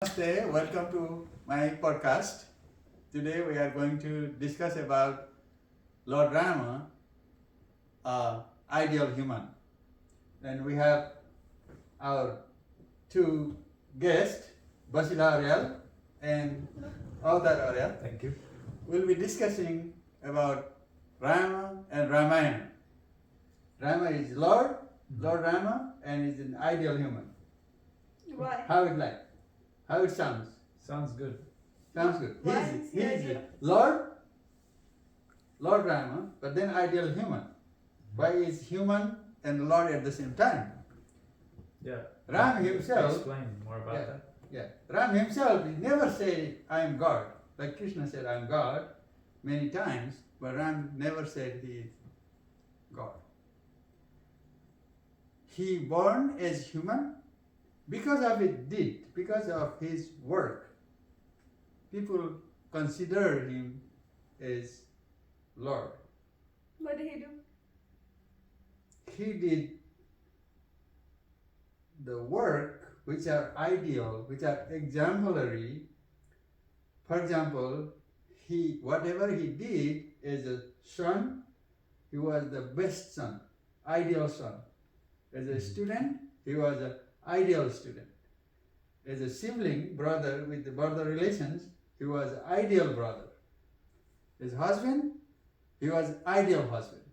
Namaste, welcome to my podcast. Today we are going to discuss about Lord Rama, ideal human. And we have our two guests, Basila Ariel and Avatar Ariel. Thank you. We'll be discussing about Rama and Ramayana. Rama is Lord Rama, and is an ideal human. Why? How it sounds? Sounds good. Sounds good. Why He is is he ideal? Lord Rama, but then ideal human. Why is human and Lord at the same time? Yeah. Ram Can you himself- explain more about Yeah. that. Yeah. Ram himself never said, I am God. Like Krishna said, I am God many times, but Ram never said he is God. He born as human because of because of his work. People consider him as Lord. What did he do? He did the work which are ideal, which are exemplary. For example, whatever he did as a son, he was the best son, ideal son. As a student, he was an ideal student. As a sibling, brother with the brother relations, he was an ideal brother. As husband, he was ideal husband.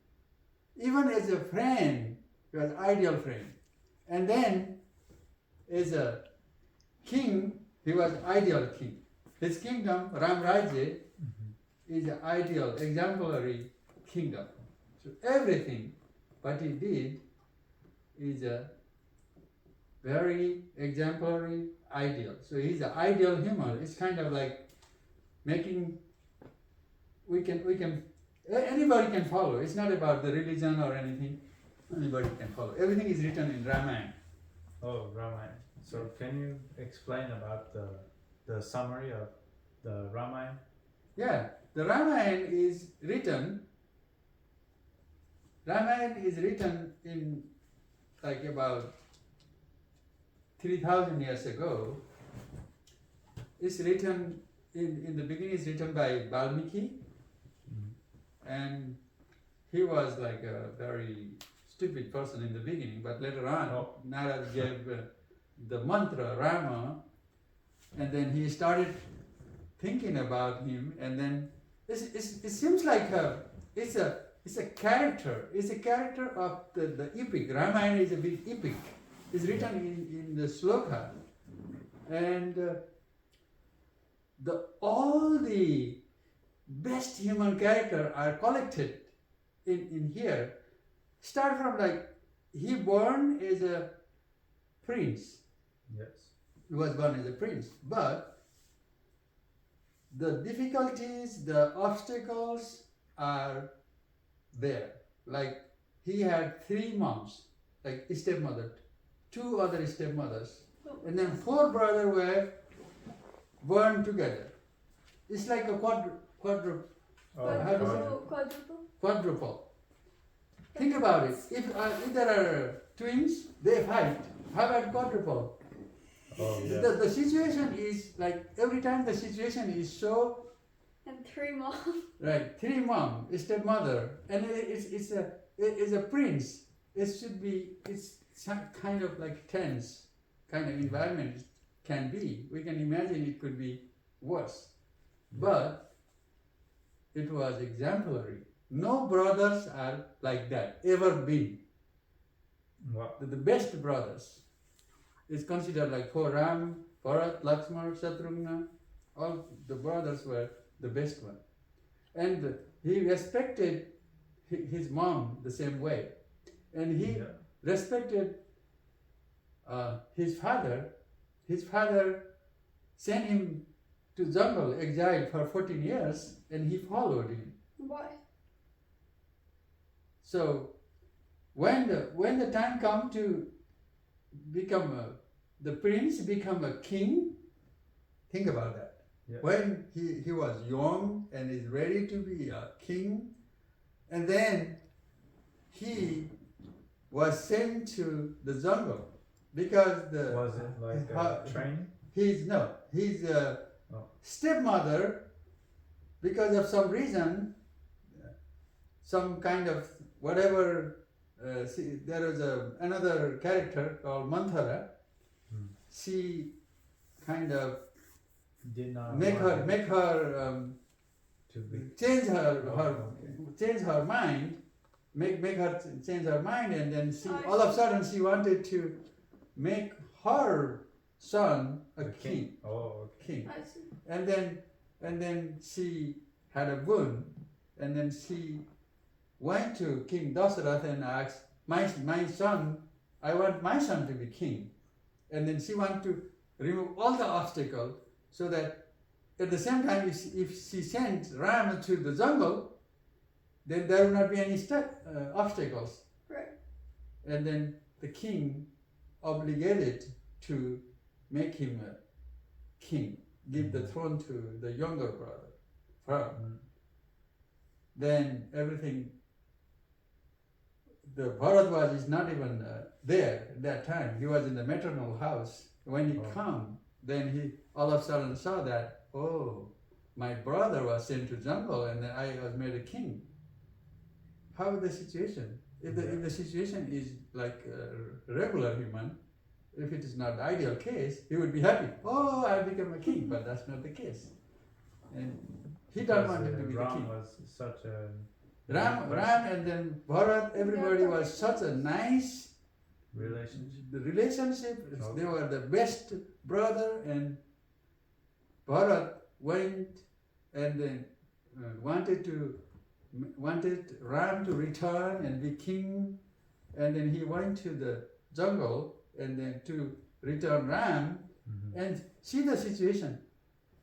Even as a friend, he was ideal friend. And then, as a king, he was ideal king. His kingdom, Ram Rajya, is an ideal, exemplary kingdom. So everything what he did is a very exemplary ideal. So he's an ideal human. It's kind of like making, anybody can follow. It's not about the religion or anything. Anybody can follow. Everything is written in Ramayana. Oh, Ramayana. So can you explain about the summary of the Ramayana? Yeah, the Ramayana is written in like about 3,000 years ago. It's written in the beginning. It's written by Valmiki, and he was like a very stupid person in the beginning. But later on, Narad gave the mantra Rama, and then he started thinking about him, and then it seems like it's a character. It's a character of the epic. Ramayana is a big epic. It's written in the sloka, and all the best human character are collected in here. Start from like he born as a prince. Yes. He was born as a prince, but the difficulties, the obstacles are there. Like he had 3 moms, like stepmother, 2 other stepmothers, and then 4 brothers were born together. It's like a quadruple. How do you say? Quadruple. Think about it. If there are twins, they fight. How about quadruple? Oh, yeah. The situation is like every time the situation is so And 3 moms. right. 3 mom, stepmother, and it's a prince. It's some kind of like tense kind of environment can be. We can imagine it could be worse, but it was exemplary. No brothers are like that ever been. Wow. The best brothers is considered like for Ram, Bharat, Lakshmana, Shatrugna, all the brothers were the best one. And he respected his mom the same way. And he respected his father. His father sent him to jungle, exile for 14 years, and he followed him. Why? So when the time come to become the prince, become a king, think about that. Yeah. When he was young and is ready to be a king, and then he was sent to the jungle because Was it like a train? his Oh. stepmother, because of some reason, some kind of whatever. There was another character called Manthara. Hmm. She kind of Did not make want her to be. change her Oh, her okay. change her mind, make her change her mind, and then she I all of a see. sudden she wanted to make her son a The king. Oh, okay. King. I see. And then she had a boon, and then she went to King Dasarath and asked, my son, I want my son to be king. And then she wanted to remove all the obstacles so that at the same time, if she sent Ram to the jungle, then there will not be any obstacles. Right. And then the king obligated to make him a king, give the throne to the younger brother. Mm. Then everything, the Bharadwaj is not even there at that time. He was in the maternal house. When he come, then he all of a sudden saw that, oh, my brother was sent to jungle and then I was made a king. How is the situation? If the situation is like a regular human, if it is not the ideal case, he would be happy. Oh, I become a king, but that's not the case. And he doesn't want him to be the Ram king. was such a Ram and then Bharat, everybody was such a nice relationship. The relationship. Okay. They were the best brother, and Bharat went and then wanted Ram to return and be king, and then he went to the jungle and then to return Ram, Mm-hmm. and see the situation.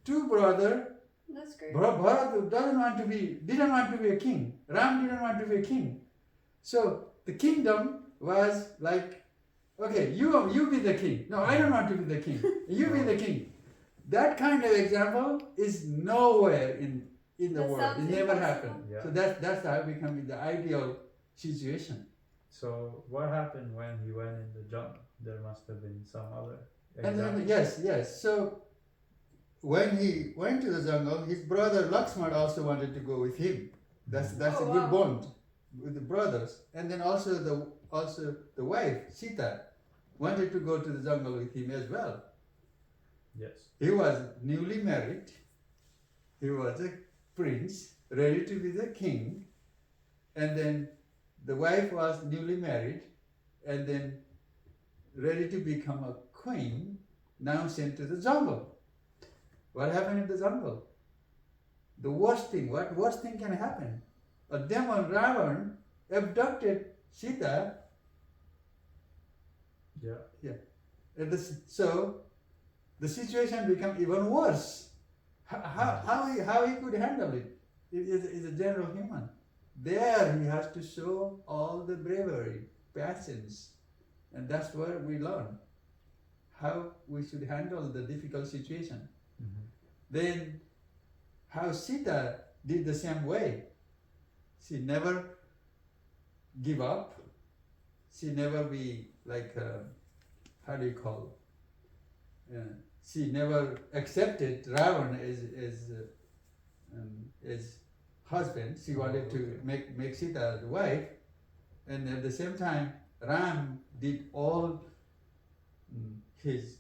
Two brothers. That's great. Bharat didn't want to be a king. Ram didn't want to be a king. So the kingdom was like, okay, you be the king. No, I don't want to be the king. You be the king. That kind of example is nowhere in the That world. sounds It never impossible. happened. Yeah. So that's how it became the ideal situation. So what happened when he went in the jungle? There must have been some other And example. then yes. So when he went to the jungle, his brother Lakshman also wanted to go with him. That's Oh, a good wow. bond with the brothers. And then also the wife Sita wanted to go to the jungle with him as well. Yes. He was newly married. He was a prince, ready to be the king. And then the wife was newly married, and then ready to become a queen, now sent to the jungle. What happened in the jungle? The worst thing, what worst thing can happen? A demon, Ravan, abducted Sita. Yeah. So the situation became even worse. How he could handle it? Is a general human. There he has to show all the bravery, patience, and that's where we learn how we should handle the difficult situation. Mm-hmm. Then how Sita did the same way. She never give up. She never be like how do you call? She never accepted Ravan as husband. She wanted to make Sita the wife, and at the same time, Ram did all his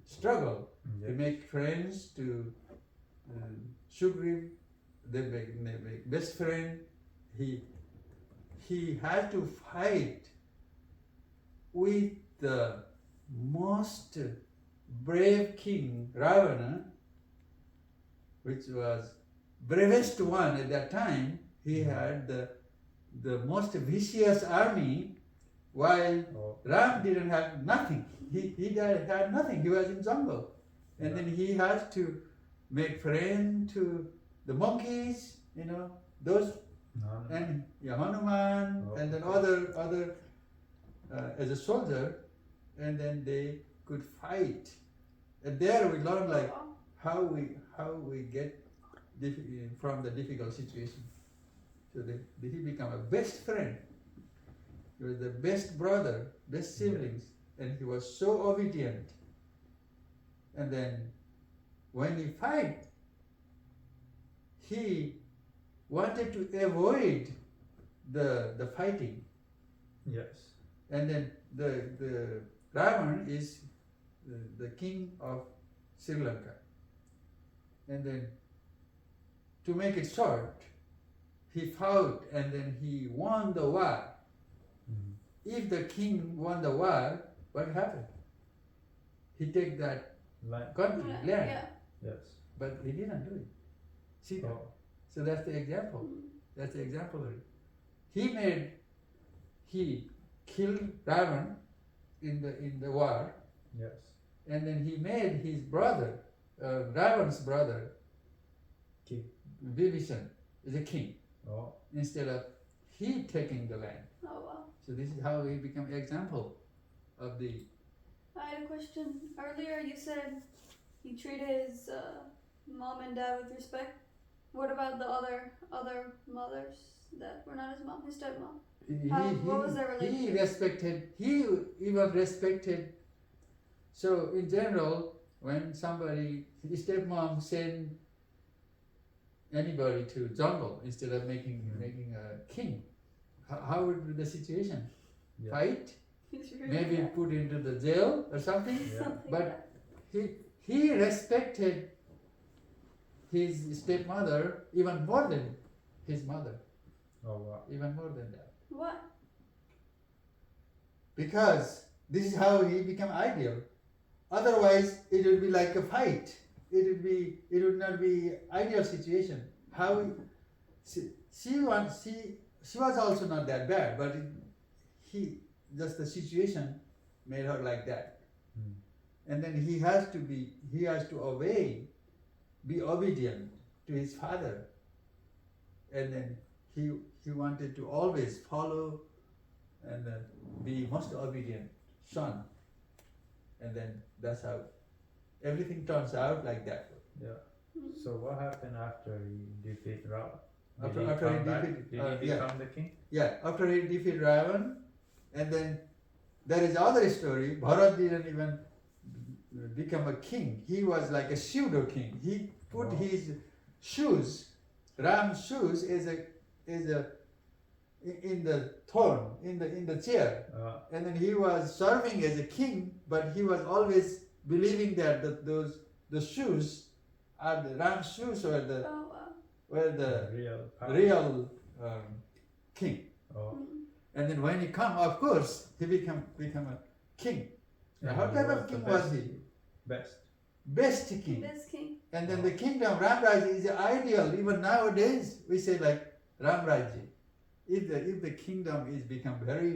struggle to make friends to Sugriv, they make best friend. He had to fight with the most brave king Ravana, which was bravest one at that time. He had the most vicious army, while Ram didn't have nothing. He had nothing. He was in jungle, and then he had to make friend to the monkeys, those, and Hanuman, and then other as a soldier, and then they could fight. And there we learn like how we get from the difficult situation. So he became a best friend. He was the best brother, best siblings, and he was so obedient. And then when he fight, he wanted to avoid the fighting. Yes. And then the Ravan is the king of Sri Lanka. And then to make it short, he fought and then he won the war. Mhm. If the king won the war, what happened? He take that Land. country, land, Yeah. Yes. but he didn't do it. See that? Oh. So that's the example. Mm. That's the exemplary. He killed Ravan in the war, Yes. and then he made his brother, Ravan's brother, King. Vibhishan, is a king Oh. instead of he taking the land. Oh wow. So this is how he became example of the. I had a question. Earlier you said he treated his mom and dad with respect. What about the other mothers that were not his mom, his stepmom? What was their He relationship? respected. He even respected. So in general, when somebody his stepmom send anybody to jungle instead of making a king, how would be the situation? Yeah. Fight, He's really maybe bad. put into the jail or something. Yeah. Something But like he respected his stepmother even more than his mother, Oh wow. even more than that. that. What? Because this is how he became ideal. Otherwise, it would be like a fight. It would not be ideal situation. How she was also not that bad, but just the situation made her like that. Mm. And then he has to obey, be obedient to his father. And then he wanted to always follow and be most obedient son. And then that's how everything turns out like that. Yeah. Mm. So what happened after he defeated Rama? After Did he he come back? defeated- Did he yeah. become the king? Yeah, after he defeated Ravan, and then there is other story. Bharat didn't even become a king. He was like a pseudo king. He put Wow. his shoes, Ram's shoes, is a in the throne, in the chair, and then he was serving as a king, but he was always believing that the shoes are the Ram's shoes or Oh wow. were the real power. real king. Oh. Mm. And then when he come, of course, he become a king. Now, And what he type was of the king best. was he? Best. Best king. This king. And then Wow. the kingdom, Ram Rajya is ideal. Even nowadays, we say like Ram Rajya. If the kingdom is become very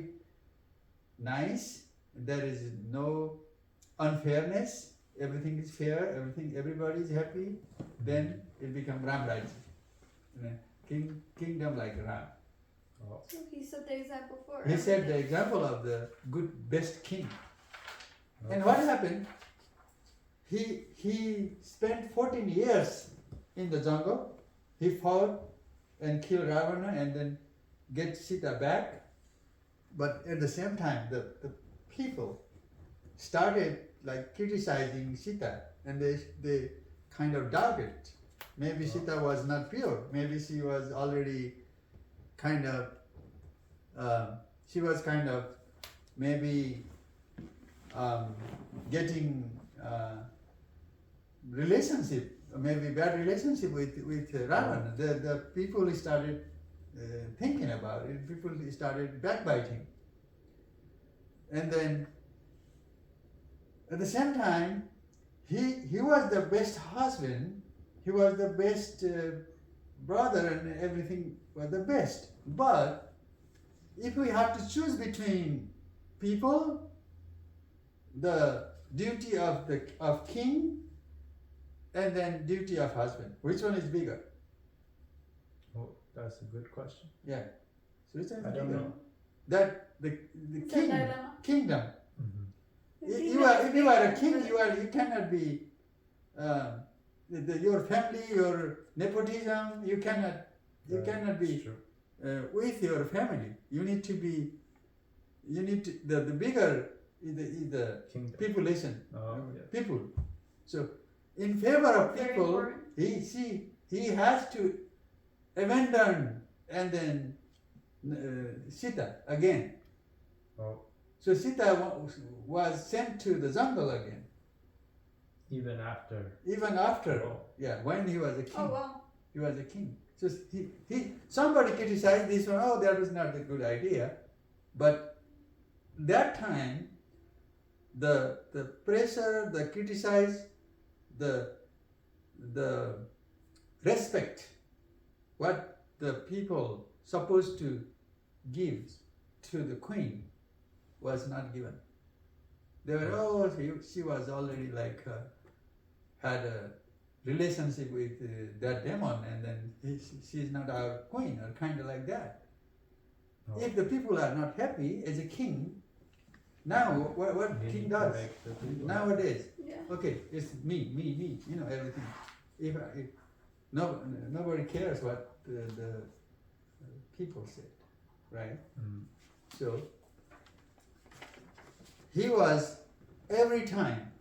nice, there is no unfairness, everything is fair, everybody is happy, then it become Ram Rajya. Kingdom like Ram. Oh. So he set the example for He set the everything. example of the good best king. And Okay. what happened? He spent 14 years in the jungle. He fought and killed Ravana and then get Sita back. But at the same time, the people started like criticizing Sita, and they kind of doubted. Maybe Sita was not pure. Maybe she was already kind of maybe getting relationship, maybe bad relationship with Ravana. The people started thinking about it. People started backbiting, and then at the same time, he was the best husband. He was the best brother, and everything was the best. But if we have to choose between people, the duty of king and then duty of husband, which one is bigger? Oh, that's a good question. Yeah. So which one is I don't bigger? know. That the It's a king dilemma. kingdom. Mm-hmm. The If kingdom you are is a king, bigger, you cannot be your family, your nepotism. You cannot be with your family. You need to be. You need to the bigger is the Kingdom. population. Oh, yes. People. So in favor of Very people, important. he has to abandon and then Sita again. Oh, So Sita was sent to the jungle again, even after. even after, Oh. yeah, when he was a king. Oh wow. He was a king. So somebody criticized this one, oh, that was not a good idea. But that time, the pressure, the criticize, the respect, what the people supposed to give to the queen was not given. They were, oh, she was already like, had a relationship with that demon, and then she's not our queen, or kind of like that. Oh. If the people are not happy as a king, now what You king need to does make the people nowadays? Yeah. Okay, it's me, you know, everything. If nobody cares what the people said, right? Mm. So he was every time,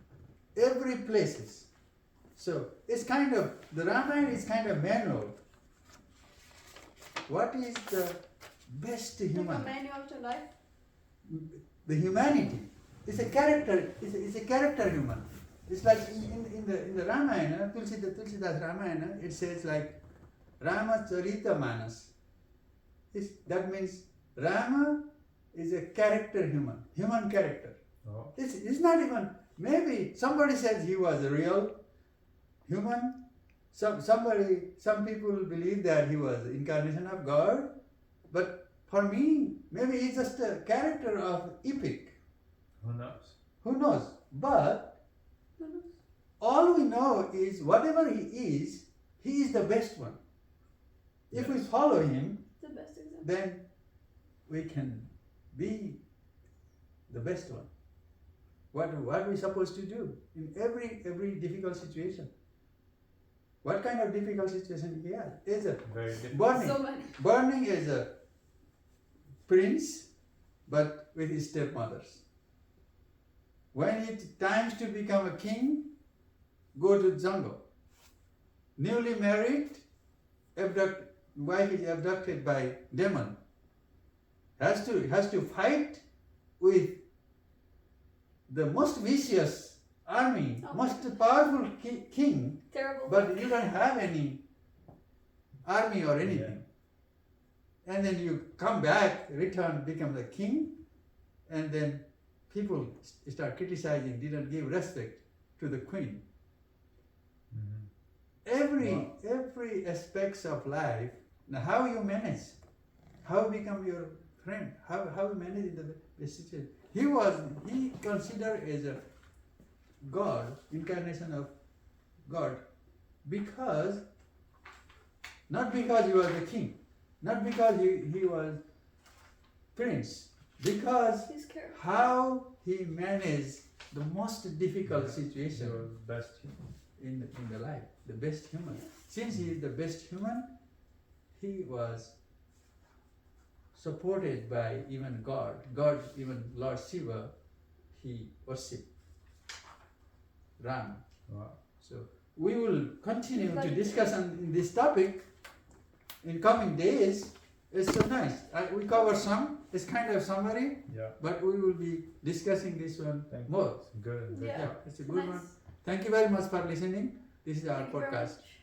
every places. So it's kind of, the Ramayana is kind of manual. What is the best Like a human? manual to life. The humanity. It's a character. It's a character human. It's like in the Ramayana, Tulsidas Ramayana, it says like Rama Charita Manas. That means Rama is a character human character. Oh. It's not even, maybe somebody says he was a real human. Some people believe that he was the incarnation of God. But for me, maybe he's just a character of epic. Who knows? Who knows? But Who knows? all we know is whatever he is the best one. If we Yes. follow him, The best example. then we can be the best one. What are we supposed to do in every difficult situation? What kind of difficult situation he has? Is a Very different. burning. So many. Burning is a prince, but with his stepmothers. When it times to become a king, go to jungle. Newly married, wife is abducted by demon. Has to fight with the most vicious army, Oh. most powerful king, Terrible. but you don't have any army or anything. And then you come back, return, become the king, and then people start criticizing, didn't give respect to the queen. Mhm. Every aspects of life, now how you manage, how become your friend, how you manage the situation. He considered as a God, incarnation of God, because, not because he was a king, not because he was prince, because His character. how he managed the most difficult He situation was best human. in the life, the best human. Yes. Since he is the best human, he was supported by even God, even Lord Shiva, he worshipped Rama. Wow. So we will continue to Like- discuss on this topic in coming days. It's so nice. We cover some. It's kind of summary, Yeah. but we will be discussing this one Thank more. you. Good. Yeah. Yeah, it's a good one. Nice. Thank you very much for listening. This is our Thank you very podcast. much.